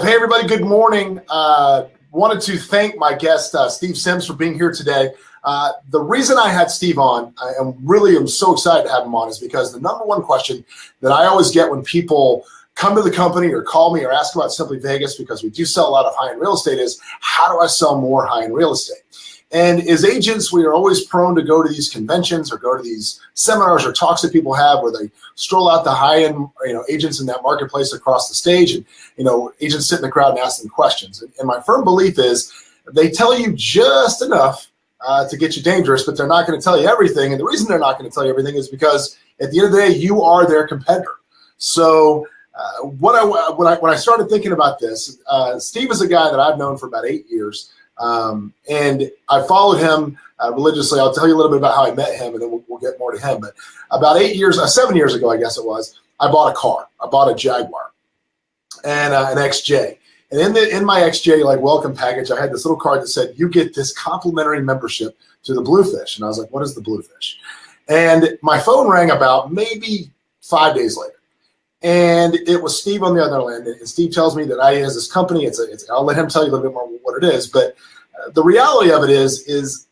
Hey, everybody. Good morning. Wanted to thank my guest, Steve Sims, for being here today. The reason I had Steve on, I am so excited to have him on, is because the number one question that I always get when people come to the company or call me or ask about Simply Vegas, because we do sell a lot of high-end real estate, is how do I sell more high-end real estate? And as agents, we are always prone to go to these conventions or go to these seminars or talks that people have where they stroll out the high-end, agents in that marketplace across the stage, and agents sit in the crowd and ask them questions. And my firm belief is they tell you just enough to get you dangerous, but they're not going to tell you everything. And the reason they're not going to tell you everything is because at the end of the day, you are their competitor. So when I started thinking about this, Steve is a guy that I've known for about 8 years. And I followed him religiously. I'll tell you a little bit about how I met him, and then we'll get more to him. But about 7 years ago, I guess it was, I bought a car. I bought a Jaguar and an XJ. And in my XJ welcome package, I had this little card that said, "You get this complimentary membership to the Bluefish." And I was like, "What is the Bluefish?" And my phone rang about maybe 5 days later. And it was Steve on the other end. And Steve tells me that he has this company. I'll let him tell you a little bit more what it is. But the reality of it is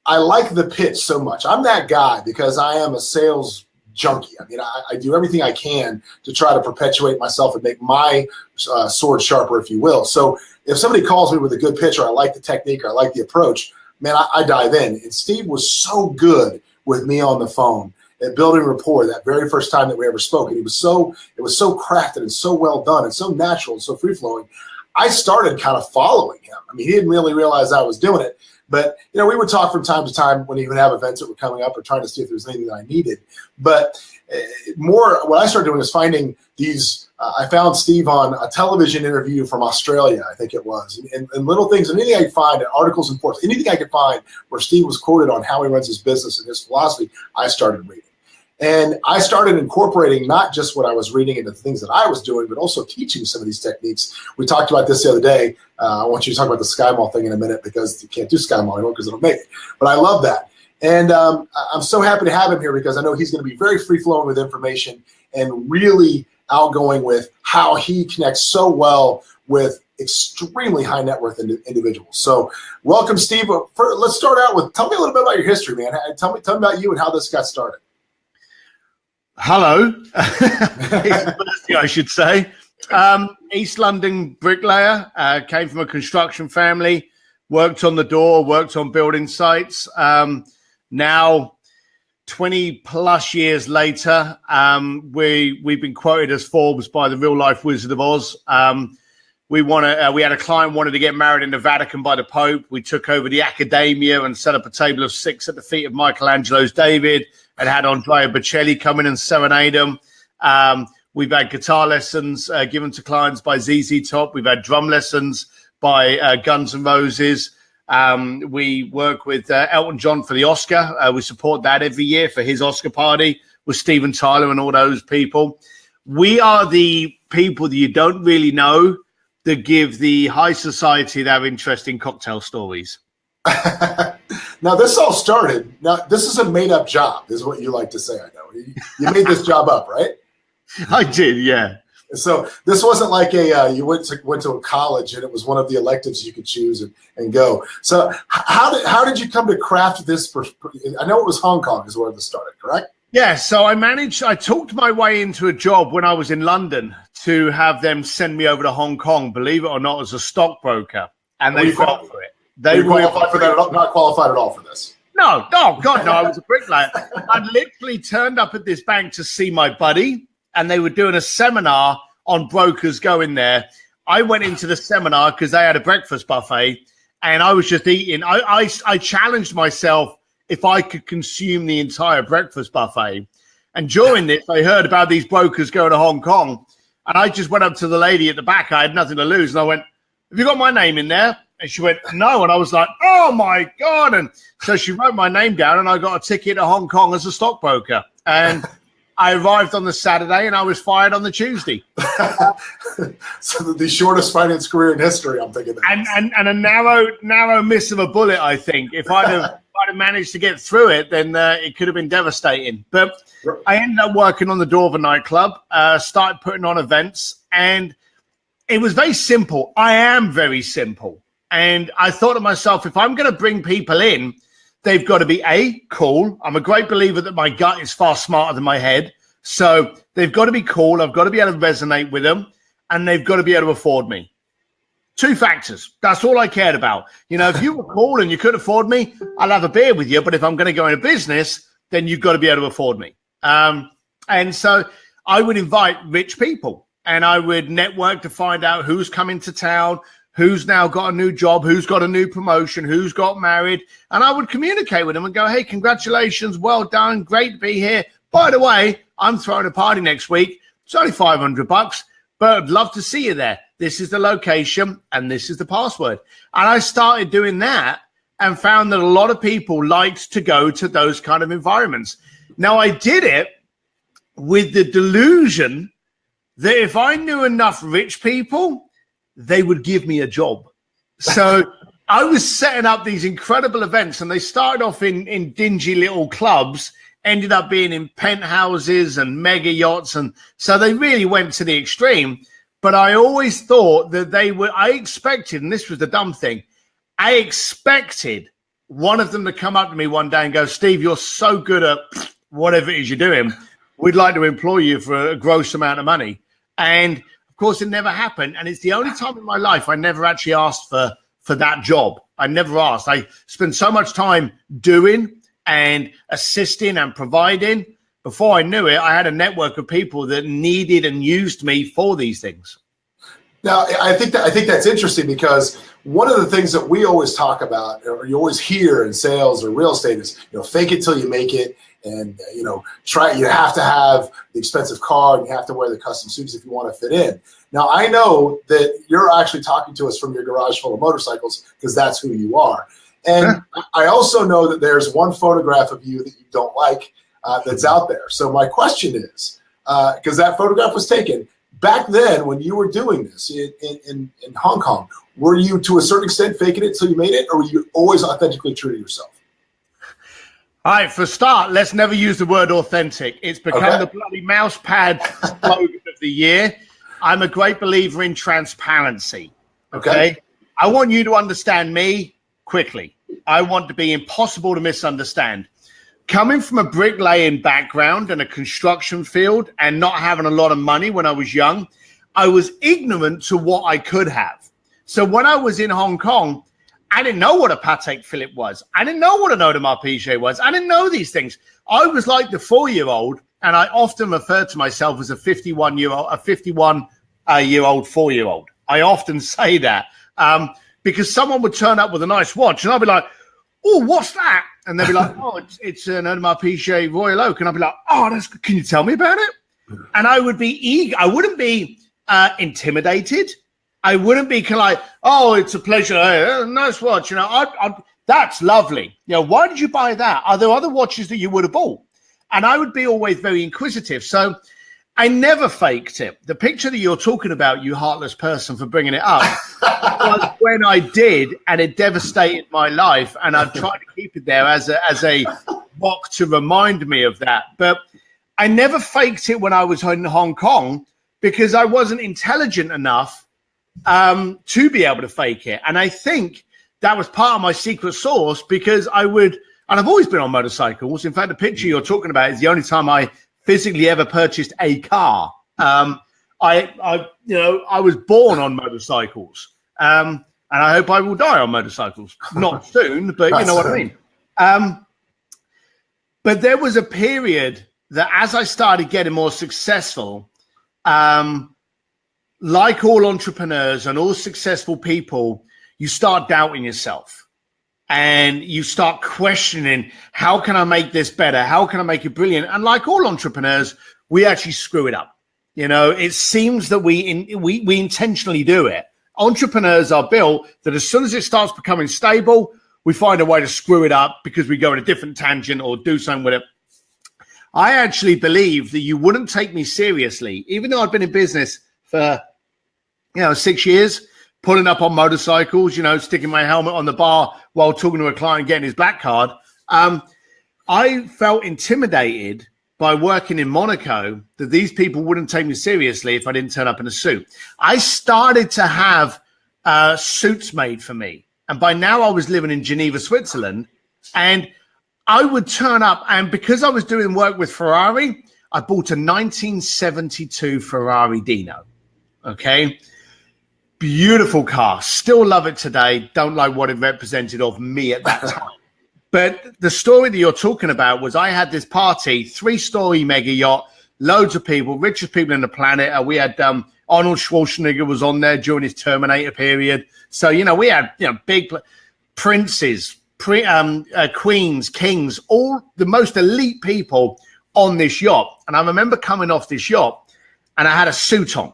I like the pitch so much. I'm that guy because I am a sales junkie. I mean, I do everything I can to try to perpetuate myself and make my sword sharper, if you will. So if somebody calls me with a good pitch, or I like the technique, or I like the approach, man, I dive in. And Steve was so good with me on the phone at building rapport that very first time that we ever spoke. And it was so crafted and so well done and so natural and so free flowing. I started kind of following him. I mean, he didn't really realize I was doing it, but we would talk from time to time when he would have events that were coming up or trying to see if there was anything that I needed. But what I started doing is finding these. I found Steve on a television interview from Australia, I think it was, and little things, and anything I could find, articles and reports, anything I could find where Steve was quoted on how he runs his business and his philosophy, I started reading. And I started incorporating not just what I was reading into the things that I was doing, but also teaching some of these techniques. We talked about this the other day. I want you to talk about the Sky Mall thing in a minute, because you can't do Sky Mall anymore because it'll make it. But I love that. And I'm so happy to have him here because I know he's going to be very free-flowing with information and really outgoing with how he connects so well with extremely high net worth individuals. So welcome, Steve. Let's start out with, tell me a little bit about your history, man. Tell me about you and how this got started. Hello, I should say. East London bricklayer, came from a construction family, worked on the door, worked on building sites. Now, 20 plus years later, we've been quoted as Forbes by the Real Life Wizard of Oz. We had a client wanted to get married in the Vatican by the Pope. We took over the academia and set up a table of 6 at the feet of Michelangelo's David, and had Andrea Bocelli come in and serenade them. We've had guitar lessons given to clients by ZZ Top. We've had drum lessons by Guns N' Roses. We work with Elton John for the Oscar. We support that every year for his Oscar party with Steven Tyler and all those people. We are the people that you don't really know that give the high society their interesting cocktail stories. Now, this all started. Now, this is a made-up job, is what you like to say. I know you made this job up, right? I did, yeah. So this wasn't like you went to a college and it was one of the electives you could choose and go. So how did you come to craft this? I know it was Hong Kong is where this started, correct? Yeah. So I talked my way into a job when I was in London to have them send me over to Hong Kong, believe it or not, as a stockbroker, and they fell for it. They were qualified for that, not qualified at all for this. No, God, no. I was a bricklayer. I literally turned up at this bank to see my buddy, and they were doing a seminar on brokers going there. I went into the seminar because they had a breakfast buffet, and I was just eating. I challenged myself if I could consume the entire breakfast buffet. And during this, I heard about these brokers going to Hong Kong, and I just went up to the lady at the back. I had nothing to lose, and I went, "Have you got my name in there?" And she went, "No." And I was like, "Oh, my God." And so she wrote my name down, and I got a ticket to Hong Kong as a stockbroker. And I arrived on the Saturday, and I was fired on the Tuesday. So the shortest finance career in history, I'm thinking. And a narrow miss of a bullet, I think. If I'd have managed to get through it, then it could have been devastating. But I ended up working on the door of a nightclub, started putting on events, and it was very simple. I am very simple. And I thought to myself, if I'm going to bring people in, they've got to be cool. I'm a great believer that my gut is far smarter than my head. So they've got to be cool. I've got to be able to resonate with them, and they've got to be able to afford me. 2 factors. That's all I cared about. If you were cool and you could afford me, I'll have a beer with you. But if I'm going to go into business, then you've got to be able to afford me. And so I would invite rich people, and I would network to find out who's coming to town, who's now got a new job, who's got a new promotion, who's got married. And I would communicate with them and go, hey, congratulations. Well done. Great to be here. By the way, I'm throwing a party next week. It's only $500, but I'd love to see you there. This is the location and this is the password. And I started doing that and found that a lot of people liked to go to those kind of environments. Now, I did it with the delusion that if I knew enough rich people, they would give me a job. So I was setting up these incredible events, and they started off in dingy little clubs, ended up being in penthouses and mega yachts. And so they really went to the extreme. But I always thought that I expected, and this was the dumb thing, I expected one of them to come up to me one day and go, Steve, you're so good at whatever it is you're doing. We'd like to employ you for a gross amount of money. And of course, it never happened. And it's the only time in my life I never actually asked for that job. I never asked. I spent so much time doing and assisting and providing. Before I knew it, I had a network of people that needed and used me for these things. Now, I think that's interesting, because one of the things that we always talk about, or you always hear in sales or real estate, is fake it till you make it, and try. You have to have the expensive car, and you have to wear the custom suits if you want to fit in. Now, I know that you're actually talking to us from your garage full of motorcycles, because that's who you are. And I also know that there's one photograph of you that you don't like that's out there. So my question is, because that photograph was taken back then when you were doing this in Hong Kong, were you to a certain extent faking it till you made it, or were you always authentically true to yourself? All right, for a start, let's never use the word authentic. It's become the bloody mouse pad slogan of the year. I'm a great believer in transparency. Okay? I want you to understand me quickly. I want to be impossible to misunderstand. Coming from a bricklaying background and a construction field and not having a lot of money when I was young, I was ignorant to what I could have. So when I was in Hong Kong, I didn't know what a Patek Philippe was. I didn't know what an Audemars Piguet was. I didn't know these things. I was like the 4-year-old, and I often refer to myself as a 51-year-old 4-year-old. I often say that because someone would turn up with a nice watch, and I'd be like, oh, what's that? And they'd be like, oh, it's an Audemars Piguet Royal Oak. And I'd be like, oh, that's good. Can you tell me about it? And I would be eager. I wouldn't be intimidated. I wouldn't be kind of like, oh, it's a pleasure. Hey, nice watch. That's lovely. Why did you buy that? Are there other watches that you would have bought? And I would be always very inquisitive. So I never faked it. The picture that you're talking about, you heartless person for bringing it up, was when I did, and it devastated my life. And I've tried to keep it there as a rock to remind me of that. But I never faked it when I was in Hong Kong, because I wasn't intelligent enough to be able to fake it. And I think that was part of my secret sauce, because I would, and I've always been on motorcycles. In fact, the picture you're talking about is the only time I physically ever purchased a car. I was born on motorcycles, and I hope I will die on motorcycles. Not soon, but you know what I mean. But there was a period that, as I started getting more successful, like all entrepreneurs and all successful people, you start doubting yourself. And you start questioning, how can I make this better? How can I make it brilliant? And like all entrepreneurs, we actually screw it up. It seems that we intentionally do it. Entrepreneurs are built that as soon as it starts becoming stable, we find a way to screw it up because we go in a different tangent or do something with it. I actually believe that you wouldn't take me seriously, even though I've been in business for 6 years. Pulling up on motorcycles, sticking my helmet on the bar while talking to a client, getting his black card. I felt intimidated by working in Monaco that these people wouldn't take me seriously if I didn't turn up in a suit. I started to have suits made for me. And by now I was living in Geneva, Switzerland, and I would turn up. And because I was doing work with Ferrari, I bought a 1972 Ferrari Dino. Okay. Beautiful car. Still love it today. Don't like what it represented of me at that time. But the story that you're talking about was I had this party, 3-story mega yacht, loads of people, richest people on the planet. We had Arnold Schwarzenegger was on there during his Terminator period. So, we had, big princes, queens, kings, all the most elite people on this yacht. And I remember coming off this yacht and I had a suit on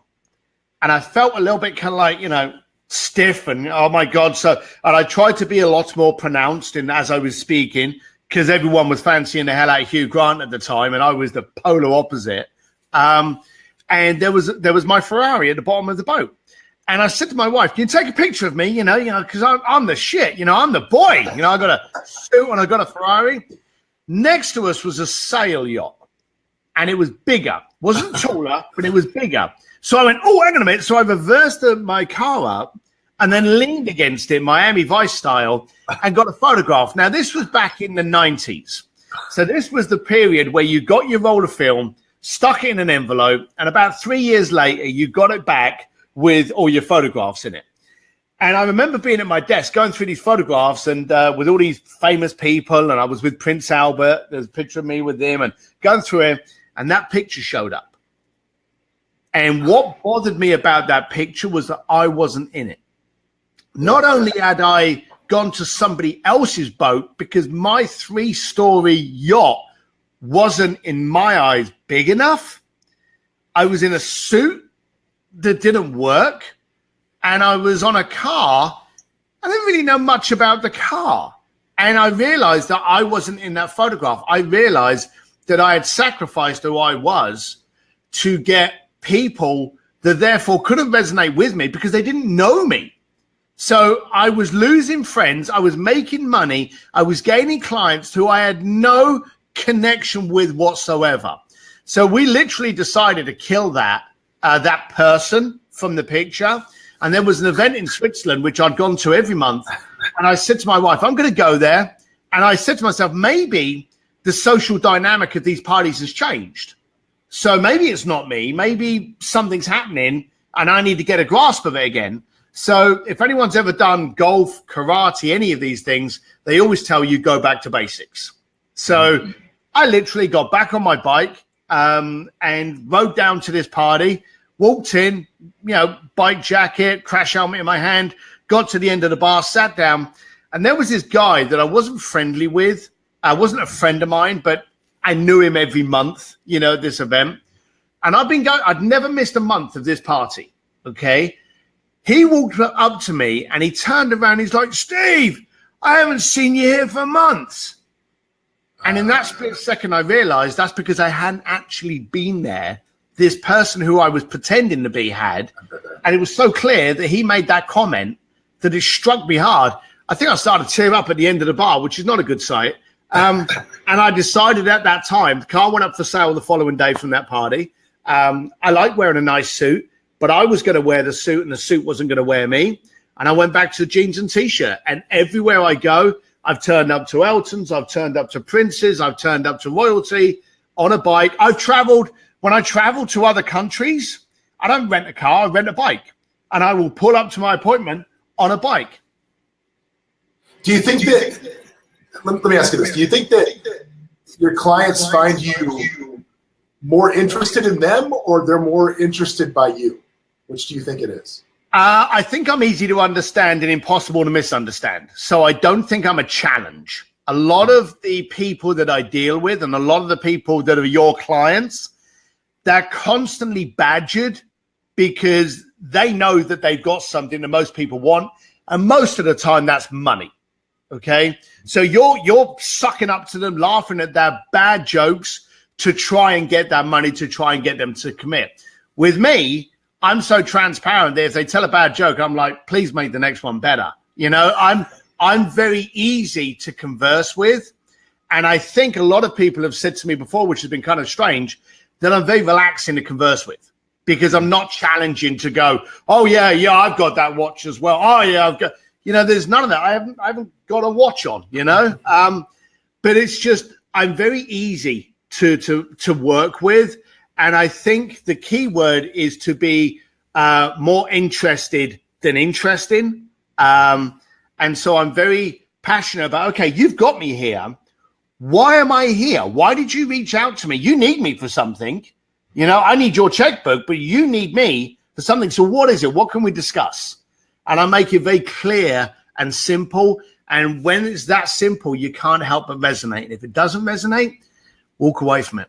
and I felt a little bit kind of like, stiff and oh my God. And I tried to be a lot more pronounced as I was speaking because everyone was fancying the hell out of Hugh Grant at the time. And I was the polar opposite. And there was my Ferrari at the bottom of the boat. And I said to my wife, can you take a picture of me? Because I'm the shit, I'm the boy. I got a suit and I got a Ferrari. Next to us was a sail yacht. And it was bigger. Wasn't taller, but it was bigger. So I went, oh, hang on a minute. So I reversed my car up and then leaned against it, Miami Vice style, and got a photograph. Now, this was back in the 90s. So this was the period where you got your roll of film, stuck it in an envelope, and about 3 years later, you got it back with all your photographs in it. And I remember being at my desk going through these photographs and with all these famous people, and I was with Prince Albert. There's a picture of me with him and going through it, and that picture showed up. And what bothered me about that picture was that I wasn't in it. Not only had I gone to somebody else's boat because my 3-story yacht wasn't, in my eyes, big enough. I was in a suit that didn't work. And I was on a car. I didn't really know much about the car. And I realized that I wasn't in that photograph. I realized that I had sacrificed who I was to get people that therefore couldn't resonate with me because they didn't know me. So I was losing friends. I was making money. I was gaining clients who I had no connection with whatsoever. So we literally decided to kill that person from the picture. And there was an event in Switzerland, which I'd gone to every month. And I said to my wife, I'm going to go there. And I said to myself, maybe the social dynamic of these parties has changed. So maybe it's not me. Maybe something's happening and I need to get a grasp of it again. So if anyone's ever done golf, karate, any of these things, they always tell you go back to basics. So I literally got back on my bike and rode down to this party, walked in, bike jacket, crash helmet in my hand, got to the end of the bar, sat down. And there was this guy that I wasn't friendly with. I wasn't a friend of mine, but I knew him every month, this event. And I'd never missed a month of this party. Okay. He walked up to me and he turned around. He's like, Steve, I haven't seen you here for months. And in that split second, I realized that's because I hadn't actually been there. This person who I was pretending to be had. And it was so clear that he made that comment that it struck me hard. I think I started to tear up at the end of the bar, which is not a good sight. And I decided at that time, the car went up for sale the following day from that party. I like wearing a nice suit, but I was going to wear the suit and the suit wasn't going to wear me. And I went back to jeans and T-shirt. And everywhere I go, I've turned up to Elton's, I've turned up to Prince's, I've turned up to royalty on a bike. When I travel to other countries, I don't rent a car, I rent a bike. And I will pull up to my appointment on a bike. Do you think that... Let me ask you this. Do you think that your clients find you more interested in them or they're more interested by you? Which do you think it is? I think I'm easy to understand and impossible to misunderstand. So I don't think I'm a challenge. A lot of the people that I deal with and a lot of the people that are your clients, they're constantly badgered because they know that they've got something that most people want. And most of the time that's money. Okay, so you're sucking up to them, laughing at their bad jokes to try and get that money, to try and get them to commit. With me, I'm so transparent that if they tell a bad joke, I'm like, please make the next one better. I'm very easy to converse with. And I think a lot of people have said to me before, which has been kind of strange, that I'm very relaxing to converse with because I'm not challenging to go, oh, yeah, I've got that watch as well. Oh, yeah, I've got, there's none of that. I haven't got a watch on, but it's just, I'm very easy to work with. And I think the key word is to be more interested than interesting. And so I'm very passionate about, okay, you've got me here. Why am I here? Why did you reach out to me? You need me for something. I need your checkbook, but you need me for something. So what is it? What can we discuss? And I make it very clear and simple. And when it's that simple, you can't help but resonate. And if it doesn't resonate, walk away from it.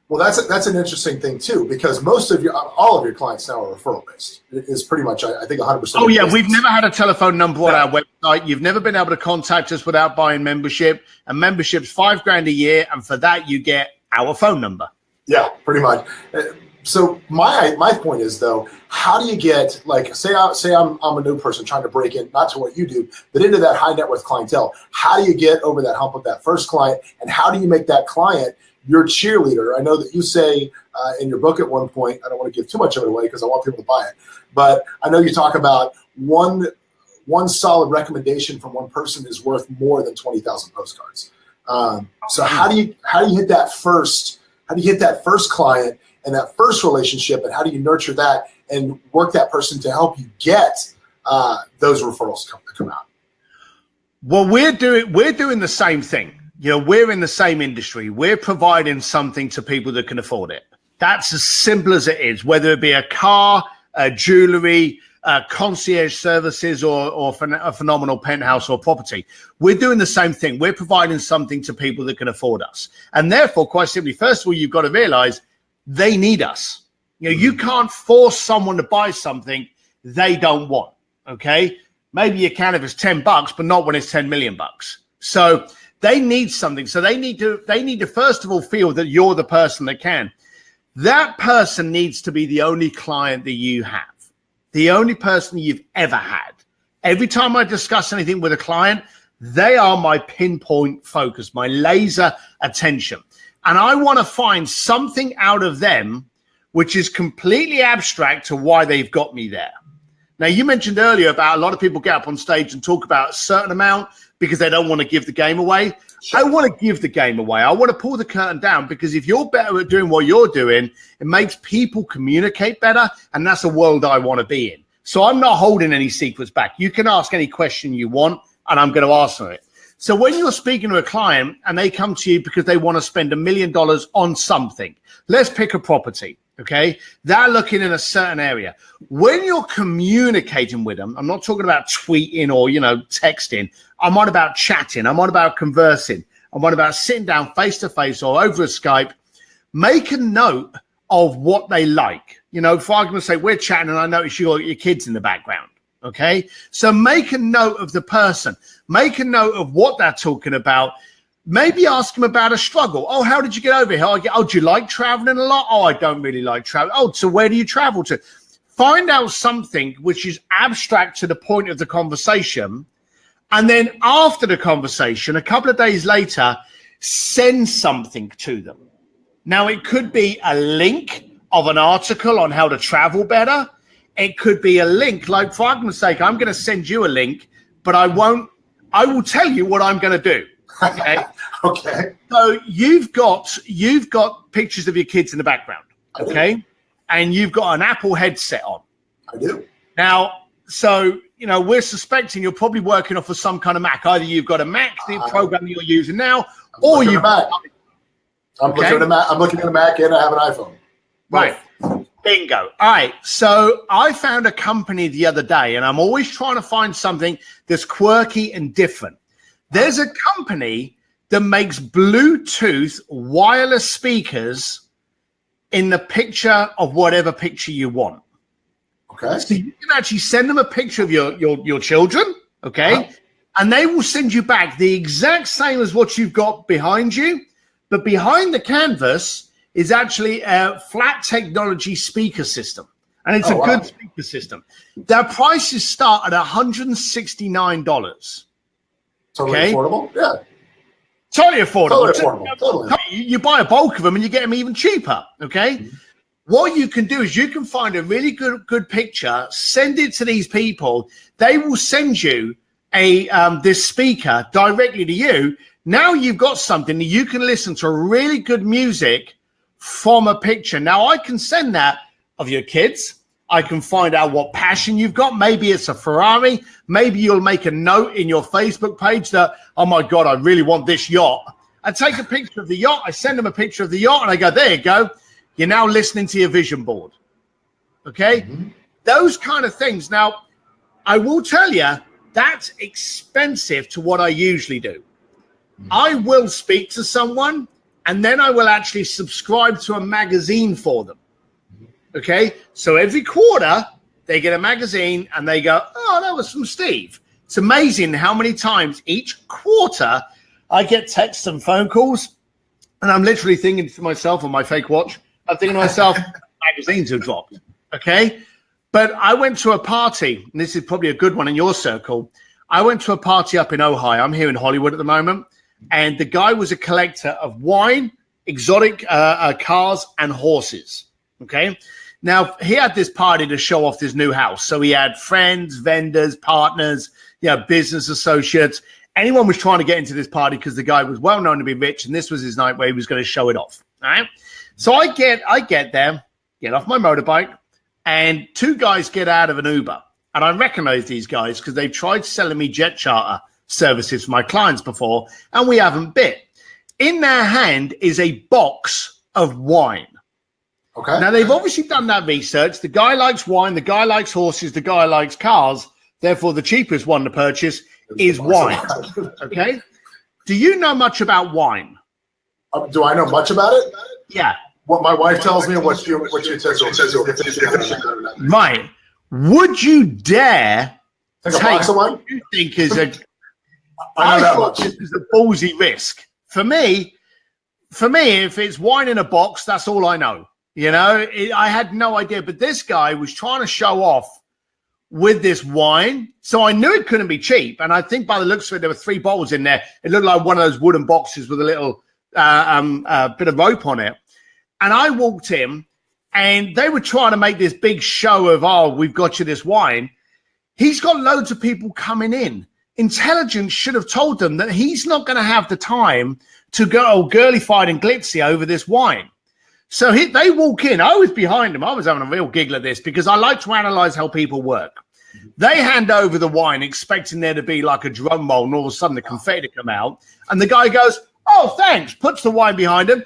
Well, that's an interesting thing too, because all of your clients now are referral based. It is pretty much, I think, 100%. Oh yeah, we've never had a telephone number on our website. You've never been able to contact us without buying membership. And membership's $5,000 a year, and for that you get our phone number. Yeah, pretty much. So my point is though, how do you get say I'm a new person trying to break in, not to what you do, but into that high net worth clientele? How do you get over that hump with that first client, and how do you make that client your cheerleader? I know that you say in your book at one point, I don't want to give too much of it away because I want people to buy it, but I know you talk about one solid recommendation from one person is worth more than 20,000 postcards. So how do you hit that first? How do you hit that first client and that first relationship, and how do you nurture that and work that person to help you get those referrals to come out? Well, we're doing the same thing. We're in the same industry. We're providing something to people that can afford it. That's as simple as it is, whether it be a car, a jewelry, concierge services, or a phenomenal penthouse or property. We're doing the same thing. We're providing something to people that can afford us. And therefore, quite simply, first of all, you've got to realize they need us. You can't force someone to buy something they don't want. Okay. Maybe you can if it's $10, but not when it's 10 million bucks. So they need something. So they need to first of all feel that you're the person that can. That person needs to be the only client that you have, the only person you've ever had. Every time I discuss anything with a client, they are my pinpoint focus, my laser attention. And I want to find something out of them which is completely abstract to why they've got me there. Now, you mentioned earlier about a lot of people get up on stage and talk about a certain amount because they don't want to give the game away. Sure. I want to give the game away. I want to pull the curtain down, because if you're better at doing what you're doing, it makes people communicate better, and that's a world I want to be in. So I'm not holding any secrets back. You can ask any question you want, and I'm going to answer it. So when you're speaking to a client and they come to you because they want to spend $1 million on something, let's pick a property. Okay, they're looking in a certain area. When you're communicating with them, I'm not talking about tweeting or, texting. I'm on about chatting. I'm on about conversing. I'm on about sitting down face to face or over a Skype. Make a note of what they like. For argument's sake, we're chatting and I notice you got your kids in the background. Okay, so make a note of the person. Make a note of what they're talking about. Maybe ask them about a struggle. Oh, how did you get over here? Oh, do you like traveling a lot? Oh, I don't really like traveling. Oh, so where do you travel to? Find out something which is abstract to the point of the conversation. And then after the conversation, a couple of days later, send something to them. Now, it could be a link of an article on how to travel better. It could be a link, like for argument's sake, I'm going to send you a link, but I will tell you what I'm going to do. Okay. Okay. So you've got pictures of your kids in the background. Okay. And you've got an Apple headset on. I do. Now, so, we're suspecting you're probably working off of some kind of Mac. Either you've got a Mac, the program that you're using now, or you've got I'm looking at a Mac. I'm looking at a Mac and I have an iPhone. Right. Bingo. All right. So I found a company the other day, and I'm always trying to find something that's quirky and different. There's a company that makes Bluetooth wireless speakers in the picture of whatever picture you want. Okay. So you can actually send them a picture of your children, okay? Uh-huh. And they will send you back the exact same as what you've got behind you, but behind the canvas is actually a flat technology speaker system. And it's good speaker system. Their prices start at $169. Totally affordable? Yeah. Totally affordable. Totally. You buy a bulk of them and you get them even cheaper. Okay. Mm-hmm. What you can do is you can find a really good picture, send it to these people. They will send you this speaker directly to you. Now you've got something that you can listen to really good music from a picture. Now I can send that of your kids. I can find out what passion you've got. Maybe it's a Ferrari. Maybe you'll make a note in your Facebook page that, oh my God, I really want this yacht. I take a picture of the yacht. I send them a picture of the yacht and I go, there you go. You're now listening to your vision board. Okay. Mm-hmm. Those kind of things. Now, I will tell you that's expensive to what I usually do. Mm-hmm. I will speak to someone and then I will actually subscribe to a magazine for them. Okay, so every quarter they get a magazine and they go, oh, that was from Steve. It's amazing how many times each quarter I get texts and phone calls, and I'm literally thinking to myself on my fake watch, I'm thinking to myself, magazines have dropped. Okay, but I went to a party, and this is probably a good one in your circle. I went to a party up in Ohio. I'm here in Hollywood at the moment, and the guy was a collector of wine, exotic cars, and horses. Okay. Now, he had this party to show off this new house. So he had friends, vendors, partners, business associates. Anyone was trying to get into this party because the guy was well known to be rich, and this was his night where he was going to show it off. All right. So I get there, get off my motorbike, and two guys get out of an Uber. And I recognize these guys because they've tried selling me jet charter services for my clients before, and we haven't bit. In their hand is a box of wine. Okay. Now, they've obviously done that research. The guy likes wine. The guy likes horses. The guy likes cars. Therefore, the cheapest one to purchase is wine. Okay. Do you know much about wine? Do I know much about it? Yeah. What my wife tells me and what she says. Right. Would you dare take a box of wine? You think is a I know that much. This is a ballsy risk. For me, if it's wine in a box, that's all I know. I had no idea, but this guy was trying to show off with this wine. So I knew it couldn't be cheap. And I think by the looks of it, there were 3 bottles in there. It looked like one of those wooden boxes with a little bit of rope on it. And I walked in and they were trying to make this big show of, oh, we've got you this wine. He's got loads of people coming in. Intelligence should have told them that he's not going to have the time to go all girly-fied and glitzy over this wine. So they walk in. I was behind them. I was having a real giggle at this because I like to analyze how people work. They hand over the wine expecting there to be like a drum roll and all of a sudden the confetti to come out. And the guy goes, oh, thanks, puts the wine behind him.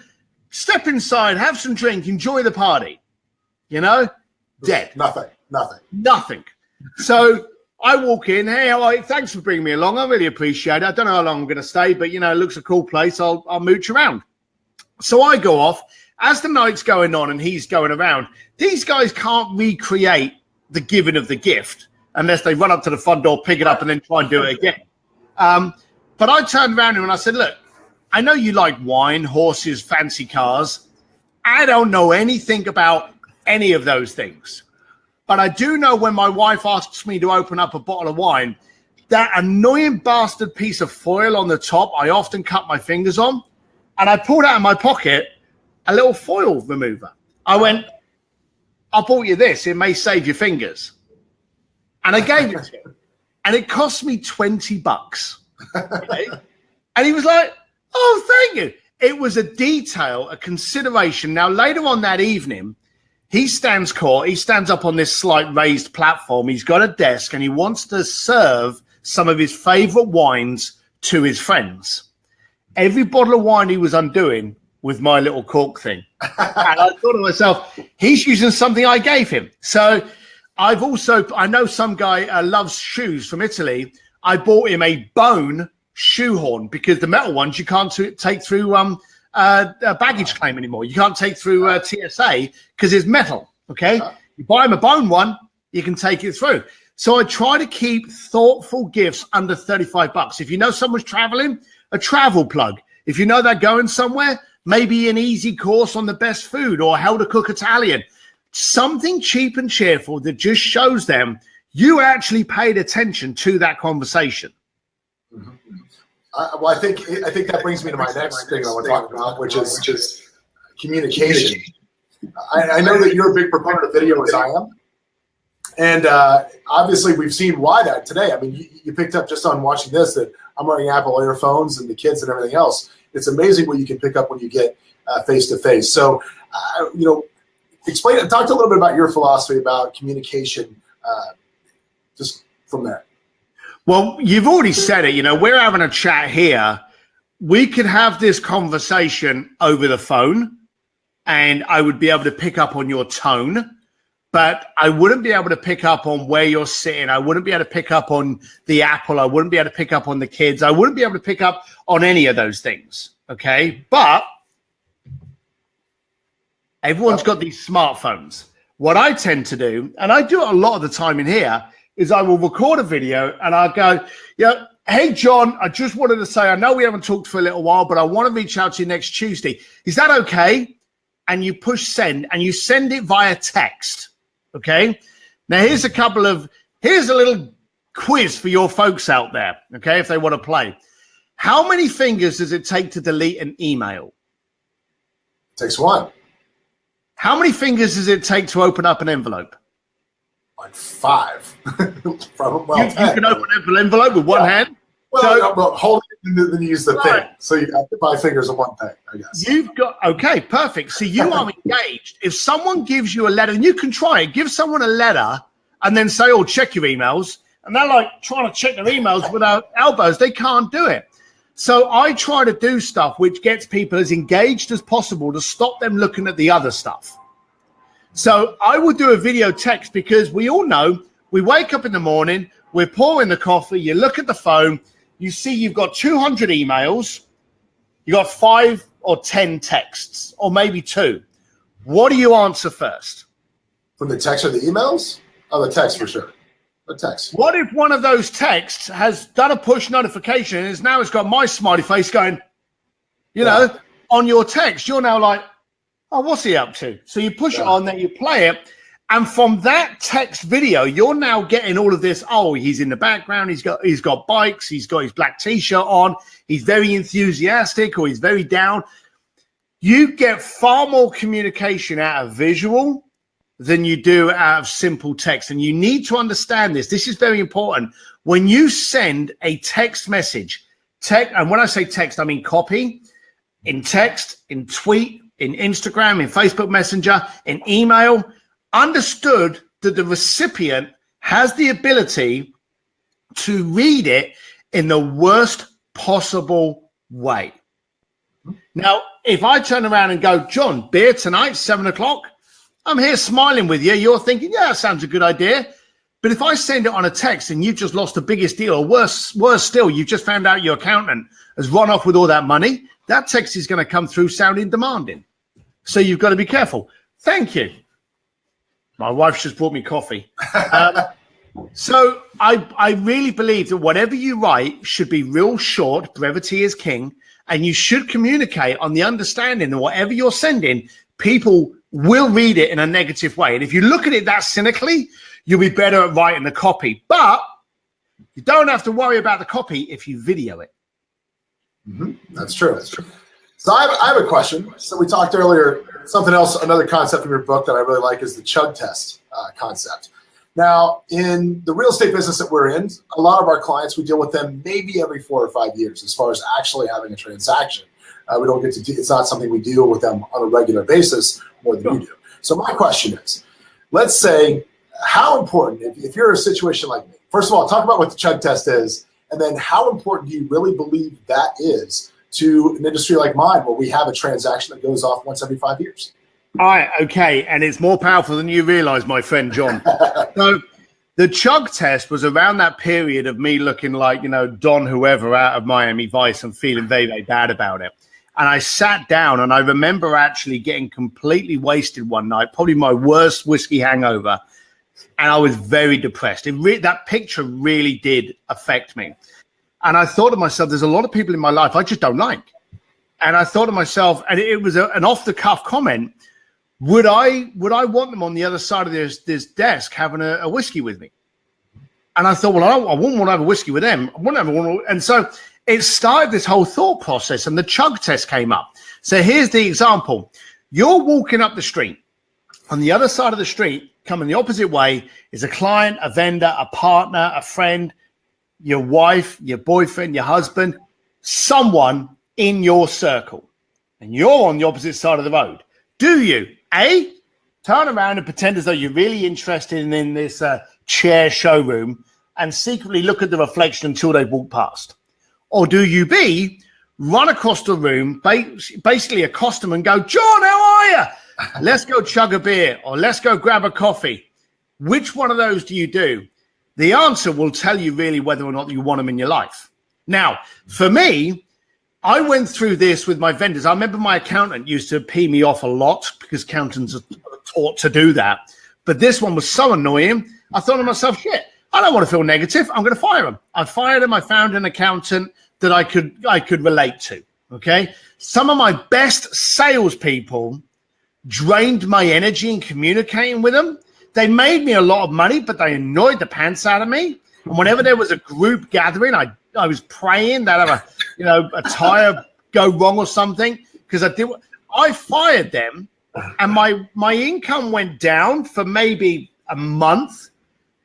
Step inside, have some drink, enjoy the party. Dead. Nothing. So I walk in. Hey, how are you? Thanks for bringing me along. I really appreciate it. I don't know how long I'm going to stay, but, it looks a cool place. I'll mooch around. So I go off. As the night's going on and he's going around, these guys can't recreate the giving of the gift unless they run up to the front door, pick it up, and then try and do it again. But I turned around to him and I said, look, I know you like wine, horses, fancy cars. I don't know anything about any of those things. But I do know when my wife asks me to open up a bottle of wine, that annoying bastard piece of foil on the top, I often cut my fingers on. And I pulled out of my pocket a little foil remover. I went, I bought you this. It may save your fingers. And I gave it to him. And it cost me $20. Okay? And he was like, oh, thank you. It was a detail, a consideration. Now, later on that evening, he stands up on this slight raised platform. He's got a desk and he wants to serve some of his favorite wines to his friends. Every bottle of wine he was undoing with my little cork thing. And I thought to myself, he's using something I gave him. So I know some guy loves shoes from Italy. I bought him a bone shoehorn because the metal ones you can't take through baggage claim anymore. You can't take through TSA because it's metal. Okay. You buy him a bone one, you can take it through. So I try to keep thoughtful gifts under $35. If you know someone's traveling, a travel plug. If you know they're going somewhere, maybe an easy course on the best food or how to cook Italian. Something cheap and cheerful that just shows them you actually paid attention to that conversation. Well, I think that brings me to my next thing I want to talk about, which is communication. I know that you're a big proponent of video, as I am. And obviously, we've seen why that today. I mean, you picked up just on watching this that I'm running Apple earphones and the kids and everything else. It's amazing what you can pick up when you get face-to-face. So, talk a little bit about your philosophy about communication just from there. Well, you've already said it. We're having a chat here. We could have this conversation over the phone, and I would be able to pick up on your tone. But I wouldn't be able to pick up on where you're sitting. I wouldn't be able to pick up on the Apple. I wouldn't be able to pick up on the kids. I wouldn't be able to pick up on any of those things. Okay. But everyone's got these smartphones. What I tend to do, and I do it a lot of the time in here, is I will record a video and I'll go, hey, John, I just wanted to say, I know we haven't talked for a little while, but I want to reach out to you next Tuesday. Is that okay? And you push send and you send it via text. Okay. Now here's a little quiz for your folks out there. Okay. If they want to play, how many fingers does it take to delete an email? It takes one. How many fingers does it take to open up an envelope? Like 5. Probably, you can open an envelope with one hand. Well, hold it and then use the thing. So you got 5 fingers on one thing, I guess. Okay, perfect. So you are engaged. If someone gives you a letter, and you can try it, give someone a letter and then say, oh, check your emails. And they're like trying to check their emails without elbows. They can't do it. So I try to do stuff which gets people as engaged as possible to stop them looking at the other stuff. So I will do a video text because we all know we wake up in the morning, we're pouring the coffee, you look at the phone, you see you've got 200 emails, you got 5 or 10 texts, or maybe 2. What do you answer first? From the text or the emails? Oh, the text for sure. The text. What if one of those texts has done a push notification and it's got my smiley face going, on your text? You're now like, oh, what's he up to? So you push it on, then you play it. And from that text video, you're now getting all of this. Oh, he's in the background. He's got bikes. He's got his black T-shirt on. He's very enthusiastic, or he's very down. You get far more communication out of visual than you do out of simple text. And you need to understand this. This is very important. When you send a text message, and when I say text, I mean copy, in text, in tweet, in Instagram, in Facebook Messenger, in email, understood that the recipient has the ability to read it in the worst possible way. Now, if I turn around and go, John, beer tonight, 7:00, I'm here smiling with you. You're thinking, yeah, that sounds a good idea. But if I send it on a text and you've just lost the biggest deal, or worse still, you've just found out your accountant has run off with all that money, that text is going to come through sounding demanding. So you've got to be careful. Thank you. My wife just brought me coffee. So I really believe that whatever you write should be real short. Brevity is king. And you should communicate on the understanding that whatever you're sending, people will read it in a negative way. And if you look at it that cynically, you'll be better at writing the copy. But you don't have to worry about the copy if you video it. Mm-hmm. That's true. That's true. So I have a question. So we talked earlier, something else, another concept from your book that I really like is the chug test concept. Now, in the real estate business that we're in, a lot of our clients, we deal with them maybe every 4 or 5 years as far as actually having a transaction. We don't get to do, it's not something we deal with them on a regular basis more than you do. So my question is, let's say, how important, if you're in a situation like me, first of all, talk about what the chug test is, and then how important do you really believe that is to an industry like mine where we have a transaction that goes off once every 5 years? All right, okay, and it's more powerful than you realize, my friend John. So the chug test was around that period of me looking like, Don whoever out of Miami Vice and feeling very, very bad about it. And I sat down, and I remember actually getting completely wasted one night, probably my worst whiskey hangover, and I was very depressed. That picture really did affect me. And I thought to myself, there's a lot of people in my life I just don't like. And I thought to myself, and it was an off-the-cuff comment, would I want them on the other side of this desk having a whiskey with me? And I thought, well, I wouldn't want to have a whiskey with them. I wouldn't have one. And so it started this whole thought process, and the chug test came up. So here's the example. You're walking up the street. On the other side of the street, coming the opposite way, is a client, a vendor, a partner, a friend, your wife, your boyfriend, your husband, someone in your circle. And you're on the opposite side of the road. Do you, A, turn around and pretend as though you're really interested in this chair showroom and secretly look at the reflection until they walk past? Or do you, B, run across the room, basically accost them and go, John, how are you? Let's go chug a beer, or let's go grab a coffee. Which one of those do you do? The answer will tell you really whether or not you want them in your life. Now, for me, I went through this with my vendors. I remember my accountant used to pee me off a lot because accountants are taught to do that. But this one was so annoying. I thought to myself, shit, I don't want to feel negative. I'm going to fire him. I fired him. I found an accountant that I could relate to. Okay. Some of my best salespeople drained my energy in communicating with them. They made me a lot of money, but they annoyed the pants out of me. And whenever there was a group gathering, I was praying that a tire go wrong or something, because I fired them, and my income went down for maybe a month,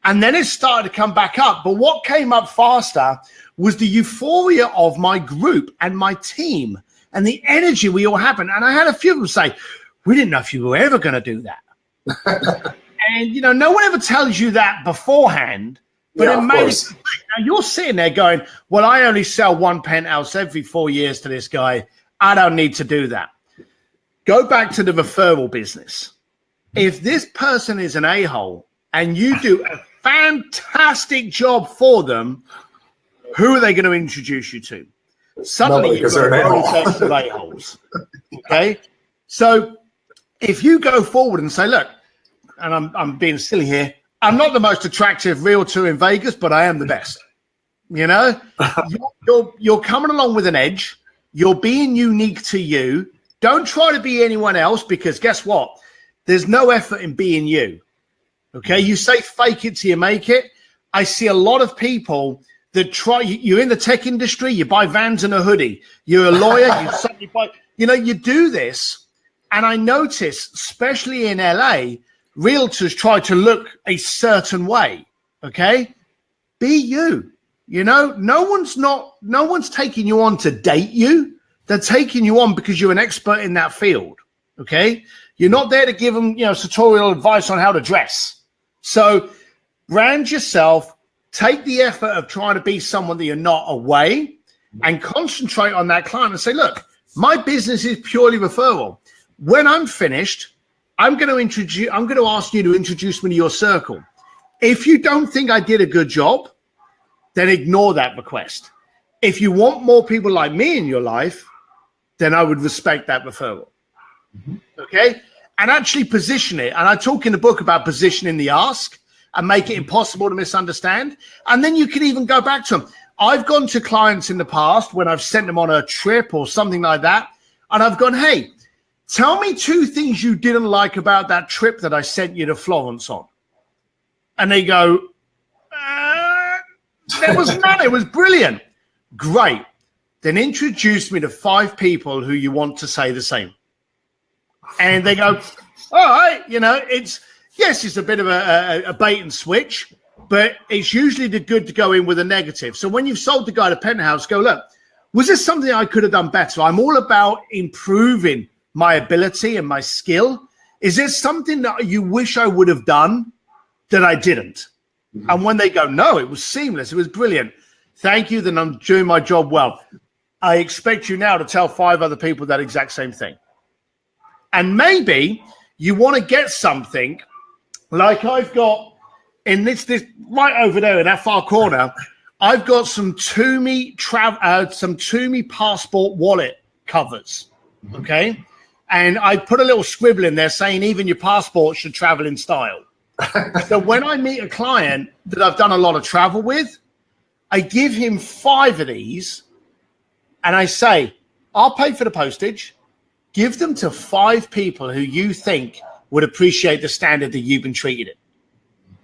and then it started to come back up. But what came up faster was the euphoria of my group and my team and the energy we all had. And I had a few of them say, we didn't know if you were ever going to do that. And, no one ever tells you that beforehand, but it made it. Now you're sitting there going, well, I only sell one penthouse every 4 years to this guy. I don't need to do that. Go back to the referral business. If this person is an a-hole and you do a fantastic job for them, who are they going to introduce you to? Suddenly you've got a of a-holes. Okay? So if you go forward and say, look, and I'm being silly here, I'm not the most attractive realtor in Vegas, but I am the best. You're coming along with an edge. You're being unique to you. Don't try to be anyone else, because guess what? There's no effort in being you. Okay? You say fake it till you make it. I see a lot of people that you're in the tech industry, you buy Vans and a hoodie. You're a lawyer, you suddenly buy, you do this. And I notice, especially in LA, realtors try to look a certain way. Okay? Be you. No one's taking you on to date you. They're taking you on because you're an expert in that field. Okay? You're not there to give them, tutorial advice on how to dress. So brand yourself, take the effort of trying to be someone that you're not away, and concentrate on that client and say, look, my business is purely referral. When I'm finished, I'm going to ask you to introduce me to your circle. If you don't think I did a good job, then ignore that request. If you want more people like me in your life, then I would respect that referral. Mm-hmm. Okay? And actually position it. And I talk in the book about positioning the ask and make it impossible to misunderstand. And then you can even go back to them. I've gone to clients in the past when I've sent them on a trip or something like that, and I've gone, hey, tell me 2 things you didn't like about that trip that I sent you to Florence on. And they go, there was none. It was brilliant. Great. Then introduce me to 5 people who you want to say the same. And they go, all right, it's a bit of a bait and switch, but it's usually good to go in with a negative. So when you've sold the guy the penthouse, go, look, was this something I could have done better? I'm all about improving my ability and my skill. Is there something that you wish I would have done that I didn't? Mm-hmm. And when they go, no, it was seamless. It was brilliant. Thank you. Then I'm doing my job well. I expect you now to tell 5 other people that exact same thing. And maybe you want to get something like I've got in this right over there in that far corner. I've got some Toomey passport wallet covers. Okay. And I put a little scribble in there saying even your passport should travel in style. So when I meet a client that I've done a lot of travel with, I give him 5 of these and I say, I'll pay for the postage. Give them to 5 people who you think would appreciate the standard that you've been treated in.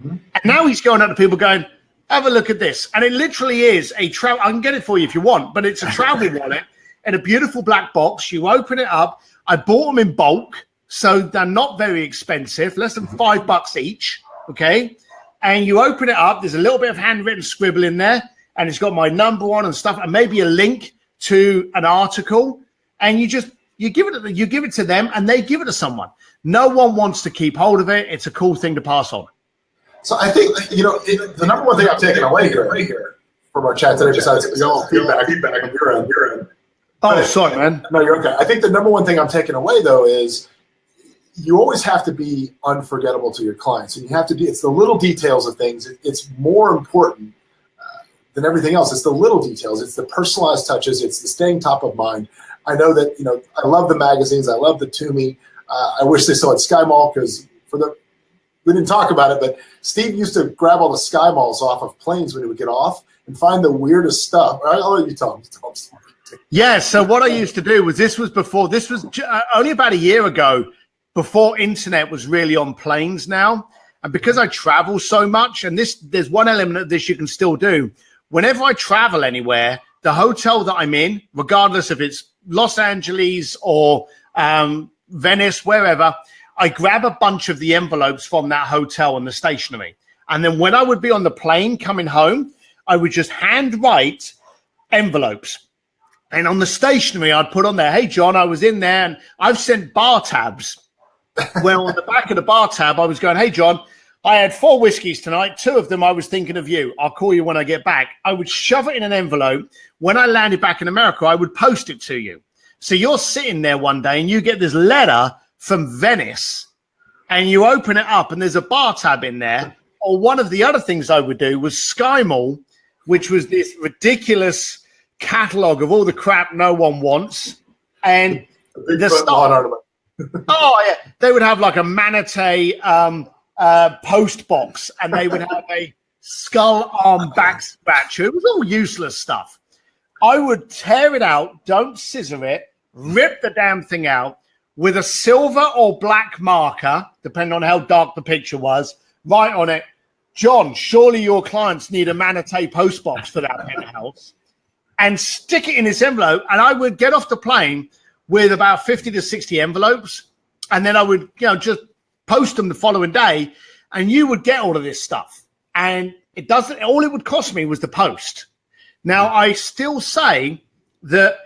Mm-hmm. And now he's going up to people going, have a look at this. And it literally is a travel. I can get it for you if you want, but it's a travel wallet in a beautiful black box. You open it up. I bought them in bulk, so they're not very expensive, less than $5 each. Okay. And you open it up. There's a little bit of handwritten scribble in there, and it's got my number on and stuff, and maybe a link to an article. And you give it to them, and they give it to someone. No one wants to keep hold of it. It's a cool thing to pass on. So I think, the number one thing I'm taking away here from our chat today, besides feedback on your end. Oh, sorry, man. No, you're okay. I think the number one thing I'm taking away, though, is you always have to be unforgettable to your clients. And you have to it's the little details of things. It's more important than everything else. It's the little details. It's the personalized touches. It's the staying top of mind. I know that, I love the magazines. I love the Toomey. I wish they still had Sky Mall because we didn't talk about it, but Steve used to grab all the Sky Malls off of planes when he would get off and find the weirdest stuff. I'll let you tell him. Yeah, so what I used to do was this was only about a year ago, before internet was really on planes now. And because I travel so much, and there's one element of this you can still do. Whenever I travel anywhere, the hotel that I'm in, regardless if it's Los Angeles or Venice, wherever, I grab a bunch of the envelopes from that hotel and the stationery. And then when I would be on the plane coming home, I would just handwrite envelopes. And on the stationery, I'd put on there, hey, John, I was in there and I've sent bar tabs. Well, on the back of the bar tab, I was going, hey, John, I had 4 whiskeys tonight. 2 of them I was thinking of you. I'll call you when I get back. I would shove it in an envelope. When I landed back in America, I would post it to you. So you're sitting there one day and you get this letter from Venice and you open it up and there's a bar tab in there. Or one of the other things I would do was Sky Mall, which was this ridiculous catalog of all the crap no one wants. And the stuff. Oh, yeah. They would have like a Manatee post box and they would have a skull arm back scratcher. It was all useless stuff. I would tear it out, don't scissor it, rip the damn thing out with a silver or black marker, depending on how dark the picture was, write on it, John, surely your clients need a Manatee post box for that penthouse, and stick it in this envelope. And I would get off the plane with about 50 to 60 envelopes. And then I would, just post them the following day and you would get all of this stuff. And all it would cost me was the post. Now, I still say that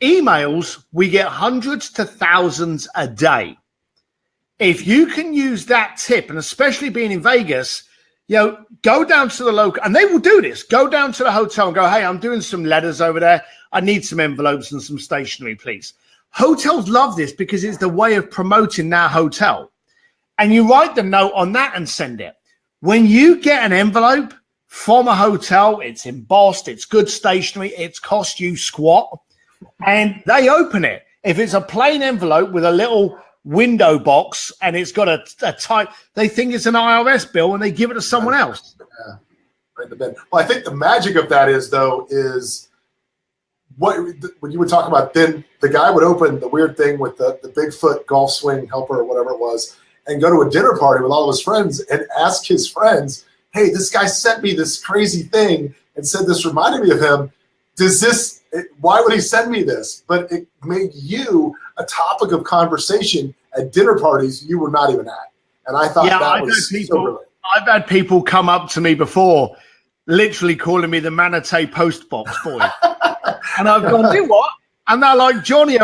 emails, we get hundreds to thousands a day. If you can use that tip, and especially being in Vegas, go down to the local, and they will do this. Go down to the hotel and go, hey, I'm doing some letters over there. I need some envelopes and some stationery, please. Hotels love this because it's the way of promoting their hotel. And you write the note on that and send it. When you get an envelope from a hotel, it's embossed, it's good stationery, it's cost you squat, and they open it. If it's a plain envelope with a little window box and it's got a type, they think it's an IRS bill and they give it to someone else. Yeah, right in the bin. Well, I think the magic of that is when you would talk about, then the guy would open the weird thing with the Bigfoot golf swing helper or whatever it was and go to a dinner party with all of his friends and ask his friends, hey, this guy sent me this crazy thing and said this reminded me of him. Why would he send me this? But it made you a topic of conversation at dinner parties you were not even at. And I thought that was so brilliant. I've had people come up to me before, literally calling me the Manatee post box boy. And I've gone, do what? And they're like, Johnny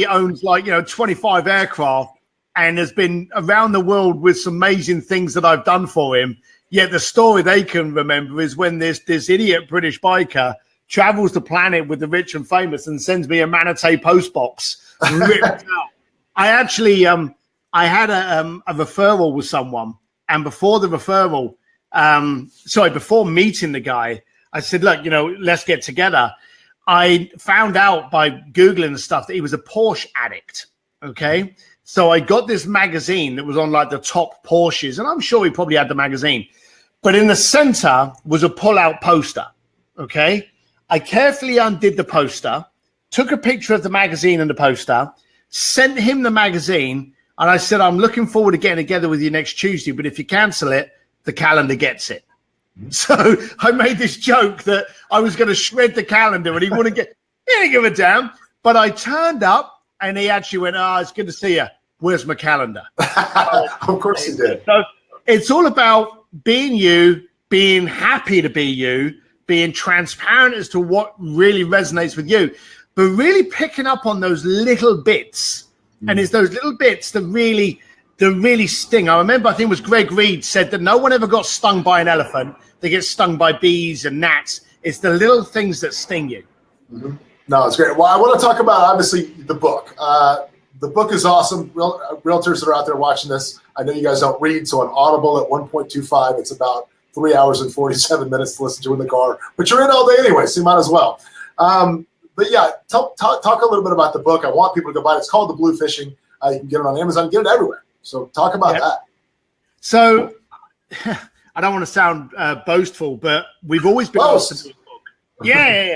owns 25 aircraft and has been around the world with some amazing things that I've done for him. Yet the story they can remember is when this idiot British biker travels the planet with the rich and famous and sends me a Manatee post box ripped out. I actually, I had a referral with someone, and before the referral, before meeting the guy, I said, look, let's get together. I found out by Googling and stuff that he was a Porsche addict. Okay. So I got this magazine that was on like the top Porsches, and I'm sure he probably had the magazine, but in the center was a pull-out poster. Okay. I carefully undid the poster, took a picture of the magazine and the poster, sent him the magazine, and I said, I'm looking forward to getting together with you next Tuesday, but if you cancel it, the calendar gets it. So I made this joke that I was going to shred the calendar and he didn't give a damn. But I turned up and he actually went, it's good to see you. Where's my calendar? Of course he did. So it's all about being you, being happy to be you, being transparent as to what really resonates with you, but really picking up on those little bits. And it's those little bits that really sting. I remember, I think it was Greg Reed said that no one ever got stung by an elephant. They get stung by bees and gnats. It's the little things that sting you. Mm-hmm. No, it's great. Well, I want to talk about, obviously, the book. The book is awesome. Realtors that are out there watching this, I know you guys don't read, so on Audible at 1.25, it's about 3 hours and 47 minutes to listen to in the car. But you're in all day anyway, so you might as well. But yeah, talk a little bit about the book. I want people to go buy it. It's called The Bluefishing. You can get it on Amazon, get it everywhere. So talk about that. So I don't want to sound boastful, but we've always been asked to do a book. Yeah.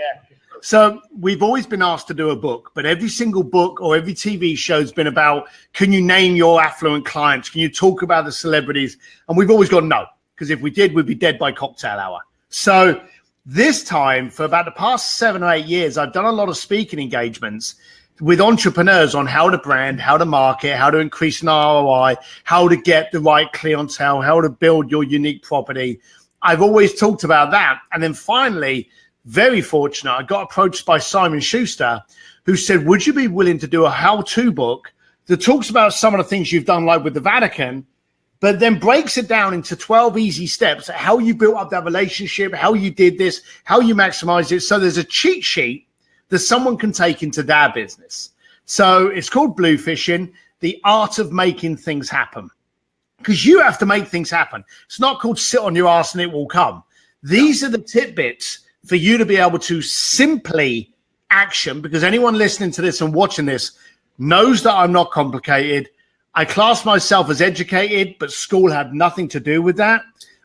So we've always been asked to do a book, but every single book or every TV show's been about, can you name your affluent clients? Can you talk about the celebrities? And we've always gone, no, because if we did, we'd be dead by cocktail hour. So this time, for about the past 7 or 8 years, I've done a lot of speaking engagements with entrepreneurs on how to brand, how to market, how to increase an ROI, how to get the right clientele, how to build your unique property. I've always talked about that. And then finally, very fortunate, I got approached by Simon Schuster, who said, would you be willing to do a how-to book that talks about some of the things you've done, like with the Vatican, but then breaks it down into 12 easy steps, how you built up that relationship, how you did this, how you maximized it. So there's a cheat sheet that someone can take into their business. So it's called Bluefishing, the art of making things happen. Because you have to make things happen. It's not called sit on your ass and it will come. These are the tidbits for you to be able to simply action, because anyone listening to this and watching this knows that I'm not complicated. I class myself as educated, but school had nothing to do with that.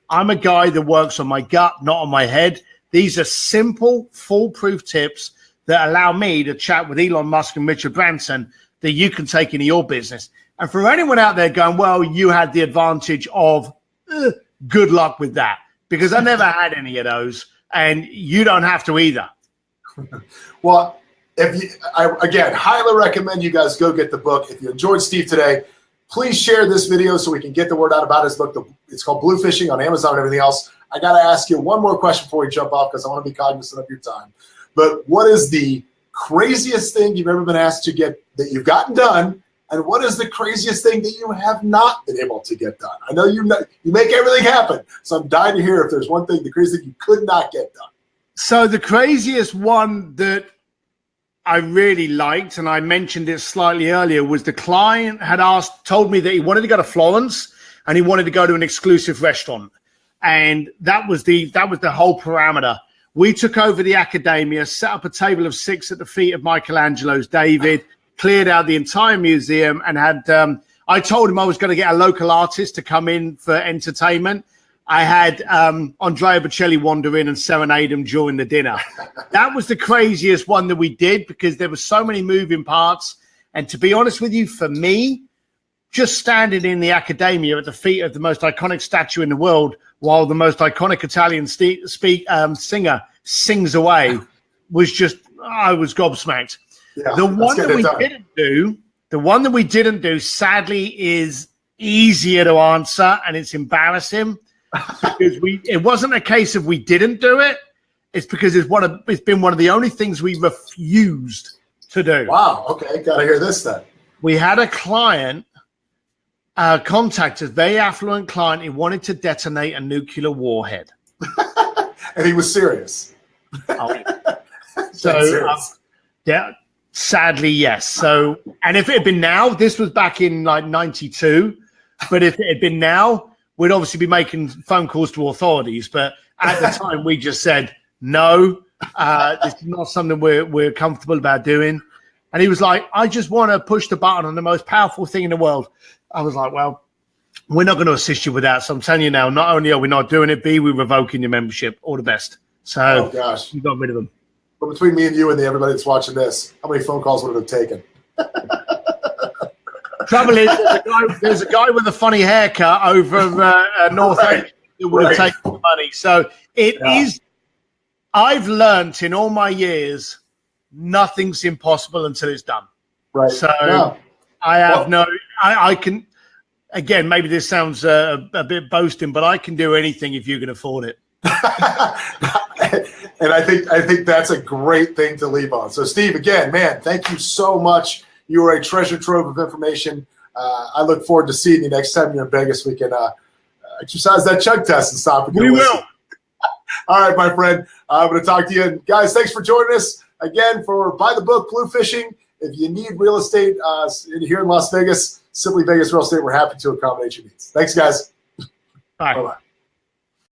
I'm a guy that works on my gut, not on my head. These are simple, foolproof tips that allow me to chat with Elon Musk and Richard Branson that you can take into your business. And for anyone out there going, well, you had the advantage of, good luck with that, because I never had any of those, and you don't have to either. Well, again, highly recommend you guys go get the book. If you enjoyed Steve today, please share this video so we can get the word out about his book. It's called Bluefishing on Amazon and everything else. I got to ask you one more question before we jump off, because I want to be cognizant of your time. But what is the craziest thing you've ever been asked to get that you've gotten done? And what is the craziest thing that you have not been able to get done? I know you make everything happen. So I'm dying to hear if there's one thing, the craziest thing you could not get done. So the craziest one that I really liked, and I mentioned it slightly earlier, was the client had told me that he wanted to go to Florence and he wanted to go to an exclusive restaurant. And that was the whole parameter. We took over the Accademia, set up a table of 6 at the feet of Michelangelo's David, cleared out the entire museum, and had I told him I was going to get a local artist to come in for entertainment. I had Andrea Bocelli wander in and serenade him during the dinner. That was the craziest one that we did, because there were so many moving parts. And to be honest with you, for me, just standing in the Accademia at the feet of the most iconic statue in the world while the most iconic Italian singer sings away was just, I was gobsmacked. Yeah, the one that we didn't do, sadly, is easier to answer, and it's embarrassing because it wasn't a case of we didn't do it. It's because it's been one of the only things we refused to do. Wow. Okay. Got to hear this then. We had a client contact us, very affluent client. He wanted to detonate a nuclear warhead. And he was serious. Oh. So, yeah, sadly, yes. So, and if it had been now, this was back in like 92, but if it had been now, we'd obviously be making phone calls to authorities. But at the time, we just said, no, this is not something we're comfortable about doing. And he was like, I just want to push the button on the most powerful thing in the world. I was like, well, we're not going to assist you with that. So I'm telling you now, not only are we not doing it, B, we're revoking your membership. All the best. So we got rid of them. But between me and you and everybody that's watching this, how many phone calls would it have taken? Trouble is, there's a guy with a funny haircut over North End. that would have taken the money. So it is. I've learnt in all my years, nothing's impossible until it's done. Right. So I have I can. Again, maybe this sounds a bit boasting, but I can do anything if you can afford it. And I think that's a great thing to leave on. So, Steve, again, man, thank you so much. You are a treasure trove of information. I look forward to seeing you next time you're in Vegas. We can exercise that chug test and stop. We will. All right, my friend. I'm going to talk to you. And guys, thanks for joining us again for By the Book Bluefishing. If you need real estate here in Las Vegas, Simply Vegas Real Estate, we're happy to accommodate your needs. Thanks, guys. Bye. Bye-bye.